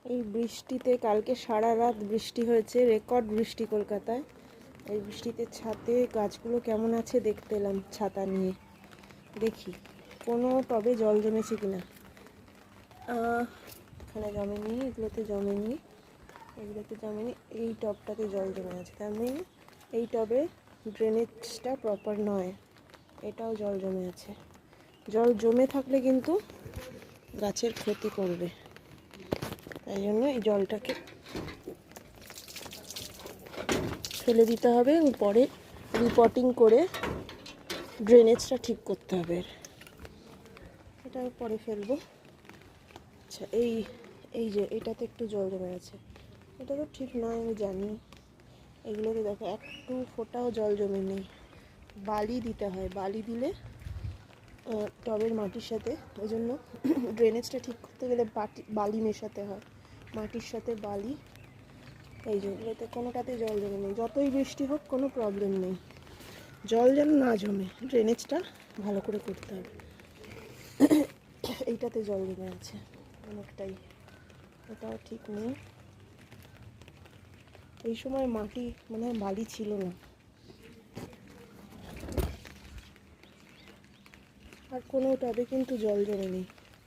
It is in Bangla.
এই বৃষ্টিতে কালকে সারা রাত বৃষ্টি হয়েছে, রেকর্ড বৃষ্টি কলকাতায়। এই বৃষ্টিতে ছাদে গাছগুলো কেমন আছে দেখতে এলাম ছাতা নিয়ে, দেখি কোনো টবে জল জমেছে কিনা। এখানে জমেনি, এগুলোতে জমেনি, এগুলোতে জমেনি, এই টবটাতে জল জমে আছে, তার মানে এই টবে ড্রেনেজটা প্রপার নয়, এটাও জল জমে আছে। জল জমে থাকলে কিন্তু গাছের ক্ষতি করবে, তাই জন্য এই জলটাকে ফেলে দিতে হবে এবং পরে রিপোর্টিং করে ড্রেনেজটা ঠিক করতে হবে। এটা পরে ফেলবো। আচ্ছা, এই যে এটাতে একটু জল জমে আছে, এটা তো ঠিক নয় আমি জানি। এগুলোতে দেখো একটু ফোঁটাও জল জমে নেই। বালি দিতে হয়, বালি দিলে টবের মাটির সাথে, ওই জন্য ড্রেনেজটা ঠিক করতে গেলে বালি মেশাতে হয়, মাটির সাথে বালি। এই যে এগুলোতে কোনোটাতে জল জমে নেই, যতই বৃষ্টি হোক কোনো প্রবলেম নেই, জল যেন না জমে, ড্রেনেজটা ভালো করে করতে হবে। এইটাতে জল জমে আছে অনেকটাই, এটাও ঠিক নেই। এই সময় মাটি মানে বালি ছিল না। আর কোনো টবে কিন্তু জল জমে নেই।